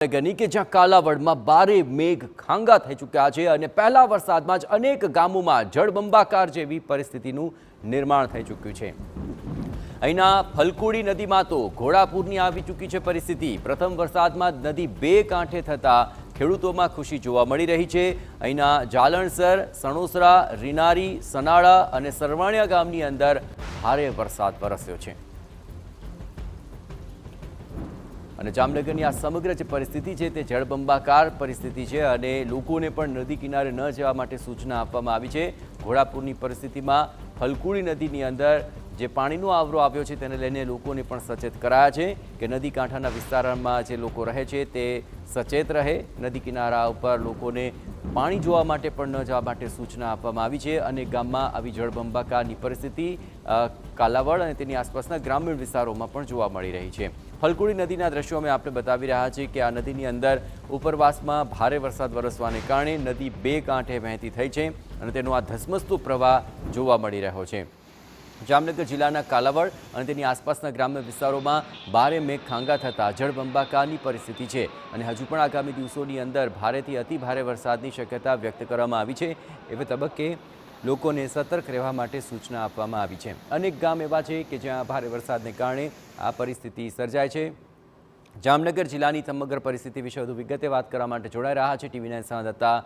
ગની કે જ્યાં કાલાવડમાં બારે મેઘ ખાંગા થઈ ચૂક્યા છે અને પહેલા વરસાદમાં જ અનેક ગામોમાં જળબંબાકાર જેવી પરિસ્થિતિનું નિર્માણ થઈ ચૂક્યું છે। અહીંના ફલકુડી નદીમાં તો ઘોડાપૂરની આવી ચૂકી છે પરિસ્થિતિ। પ્રથમ વરસાદમાં નદી બે કાંઠે થતા ખેડૂતોમાં ખુશી જોવા મળી રહી છે। અહીંના જાલણસર, સણોસરા, રીનારી, સનાળા અને સરવાણિયા ગામની અંદર ભારે વરસાદ વરસ્યો છે અને જામનગરની આ સમગ્ર જે પરિસ્થિતિ છે તે જળબંબાકાર પરિસ્થિતિ છે અને લોકોને પણ નદી કિનારે ન જવા માટે સૂચના આપવામાં આવી છે। ઘોડાપૂરની પરિસ્થિતિમાં ફલકુડી નદીની અંદર જે પાણીનો આવરો આવ્યો છે તેને લઈને લોકોને પણ સચેત કરાયા છે કે નદી કાંઠાના વિસ્તારમાં જે લોકો રહે છે તે સચેત રહે। નદી કિનારા ઉપર લોકોને પાણી જોવા માટે પણ ન જવા માટે સૂચના આપવામાં આવી છે। અને ગામમાં આવી જળબંબાકારની પરિસ્થિતિ કાલાવડ અને તેની આસપાસના ગ્રામીણ વિસ્તારોમાં પણ જોવા મળી રહી છે। ફલકુડી નદીના દ્રશ્યો અમે આપને બતાવી રહ્યા છીએ કે આ નદીની અંદર ઉપરવાસમાં ભારે વરસાદ વરસવાને કારણે નદી બે કાંઠે વહેતી થઈ છે અને તેનો આ ધસમસતો પ્રવાહ જોવા મળી રહ્યો છે। જામનગર જિલ્લાના કાલાવડ અને તેની આસપાસના ગ્રામ્ય વિસ્તારોમાં ભારે મેઘ ખાંગા થતાં જળબંબાકારની પરિસ્થિતિ છે અને હજુ પણ આગામી દિવસોની અંદર ભારેથી અતિ ભારે વરસાદની શક્યતા વ્યક્ત કરવામાં આવી છે। એવે તબક્કે લોકોને સતર્ક રહેવા માટે સૂચના આપવામાં આવી છે। અનેક ગામ એવા છે કે જ્યાં ભારે વરસાદને કારણે આ પરિસ્થિતિ સર્જાય છે। જામનગર જિલ્લાની સમગ્ર પરિસ્થિતિ વિશે વધુ વિગતે વાત કરવા માટે જોડાઈ રહ્યા છે ટીવી9 સંવાદદાતા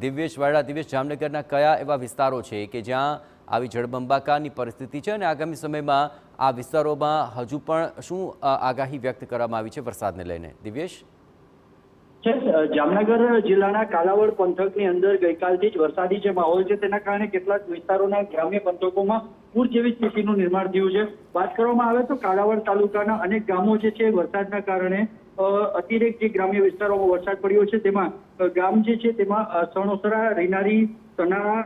દિવ્યેશ વાડા। દિવ્યેશ, જામનગરના કયા એવા વિસ્તારો છે કે જ્યાં આવી જળબંબાકારની પરિસ્થિતિ છે અને આગામી સમયમાં આ વિસ્તારોમાં હજુ પણ શું આગાહી વ્યક્ત કરવામાં આવી છે વરસાદને લઈને? દિવ્યેશ, જામનગર જિલ્લાના કાલાવડ પંથકની અંદર ગઈકાલથી જ વરસાદી જે માહોલ છે તેના કારણે કેટલાક વિસ્તારોના ગ્રામ્ય પંથકોમાં પૂર જેવી સ્થિતિનું નિર્માણ થયું છે। વાત કરવામાં આવે તો કાલાવડ તાલુકાના અનેક ગામો જે છે વરસાદના કારણે અતિરેક જે ગ્રામ્ય વિસ્તારોમાં વરસાદ પડ્યો છે તેમાં ગામ જે છે તેમાં સણોસરા, રીનારી, સનાળા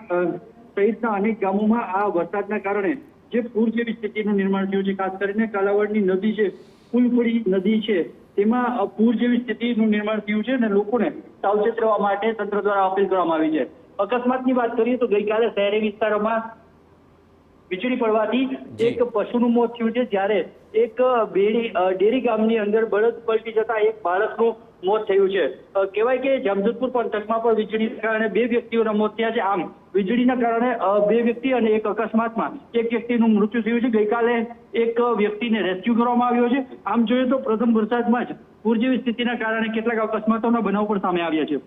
સહિતના અનેક ગામોમાં આ વરસાદના કારણે જે પૂર જેવી સ્થિતિનું નિર્માણ થયું છે। ખાસ કરીને કાલાવડની નદી છે, ફૂલપુડી નદી છે, તેમાં પૂર જેવી સ્થિતિનું નિર્માણ થયું છે અને લોકોને સાવચેત રહેવા માટે તંત્ર દ્વારા અપીલ કરવામાં આવી છે। અકસ્માતની વાત કરીએ તો ગઈકાલે શહેરી વિસ્તારોમાં વીજળી પડવાથી એક પશુનું મોત થયું છે, જ્યારે એક ડેરી ગામની અંદર બળદ પલટી જતા એક બાળકનું મોત થયું છે। કહેવાય કે જામજોધપુર પંથકમાં પણ વીજળીના કારણે બે વ્યક્તિઓના મોત થયા છે। આમ વીજળીના કારણે બે વ્યક્તિ અને એક અકસ્માતમાં એક વ્યક્તિનું મૃત્યુ થયું છે। ગઈકાલે એક વ્યક્તિને રેસ્ક્યુ કરવામાં આવ્યો છે। આમ જોઈએ તો પ્રથમ વરસાદમાં જ પૂર જેવી સ્થિતિના કારણે કેટલાક અકસ્માતોના બનાવ પણ સામે આવ્યા છે।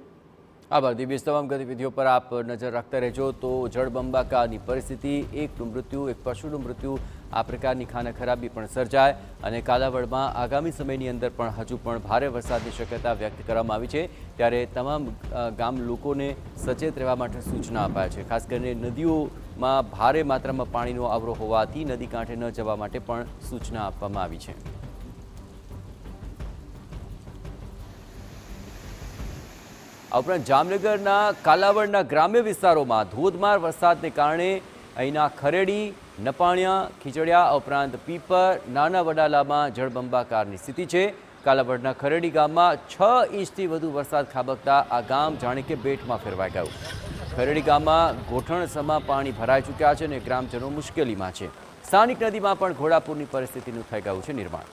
આભાર દિવ્યેશ। તમામ ગતિવિધિઓ પર આપ નજર રાખતા રહેજો। તો જળબંબાકારની પરિસ્થિતિ, એકનું મૃત્યુ, એક પશુનું મૃત્યુ, આ પ્રકારની ખાના ખરાબી પણ સર્જાય અને કાલાવડમાં આગામી સમયની અંદર પણ હજુ પણ ભારે વરસાદની શક્યતા વ્યક્ત કરવામાં આવી છે। ત્યારે તમામ ગામ લોકોને સચેત રહેવા માટે સૂચના અપાય છે। ખાસ કરીને નદીઓમાં ભારે માત્રામાં પાણીનો આવરો હોવાથી નદી કાંઠે ન જવા માટે પણ સૂચના આપવામાં આવી છે। આ ઉપરાંત જામનગરના કાલાવડના ગ્રામ્ય વિસ્તારોમાં ધોધમાર વરસાદને કારણે અહીંના ખરેડી, નપાણિયા, ખીચડિયા ઉપરાંત પીપર, નાના વડાલામાં જળબંબાકારની સ્થિતિ છે। કાલાવડના ખરેડી ગામમાં 6 ઇંચથી વધુ વરસાદ ખાબકતા આ ગામ જાણે કે બેટમાં ફેરવાઈ ગયું। ખરેડી ગામમાં ગોઠણસમા પાણી ભરાઈ ચૂક્યા છે અને ગ્રામજનો મુશ્કેલીમાં છે। સ્થાનિક નદીમાં પણ ઘોડાપૂરની પરિસ્થિતિનું થઈ ગયું છે નિર્માણ।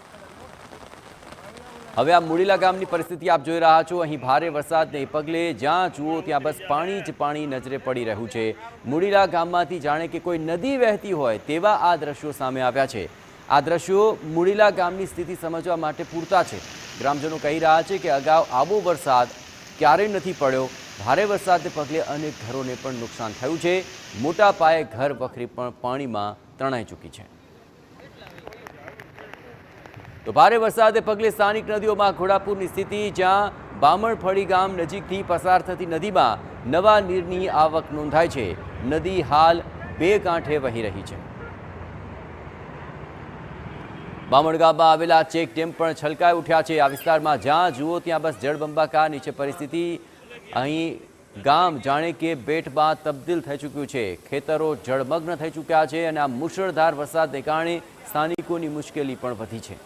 હવે આ મુડીલા ગામની પરિસ્થિતિ આપ જોઈ રહ્યા છો। અહીં ભારે વરસાદને પગલે જ્યાં જુઓ ત્યાં બસ પાણી જ પાણી નજરે પડી રહ્યું છે। મુડીલા ગામમાંથી જાણે કે કોઈ નદી વહેતી હોય તેવા આ દ્રશ્યો સામે આવ્યા છે। આ દ્રશ્યો મુડીલા ગામની સ્થિતિ સમજવા માટે પૂરતા છે। ગ્રામજનો કહી રહ્યા છે કે અગાઉ આવો વરસાદ ક્યારેય નથી પડ્યો। ભારે વરસાદને પગલે અનેક ઘરોને પણ નુકસાન થયું છે। મોટા પાયે ઘર વખરી પણ પાણીમાં તણાઈ ચૂકી છે। તો ભારે વરસાદને પગલે સ્થાનિક નદીઓમાં ઘોડાપૂરની સ્થિતિ, જ્યાં બામણફળી ગામ નજીકથી પસાર થતી નદીમાં નવા નીરની આવક નોંધાય છે। નદી હાલ બે કાંઠે વહી રહી છે। બામણ ગામમાં આવેલા ચેક ડેમ પણ છલકાઈ ઉઠ્યા છે। આ વિસ્તારમાં જ્યાં જુઓ ત્યાં બસ જળબંબાકારની છે પરિસ્થિતિ। અહીં ગામ જાણે કે બેટમાં તબદીલ થઈ ચૂક્યું છે। ખેતરો જળમગ્ન થઈ ચૂક્યા છે અને આ મુશળધાર વરસાદને કારણે સ્થાનિકોની મુશ્કેલી પણ વધી છે।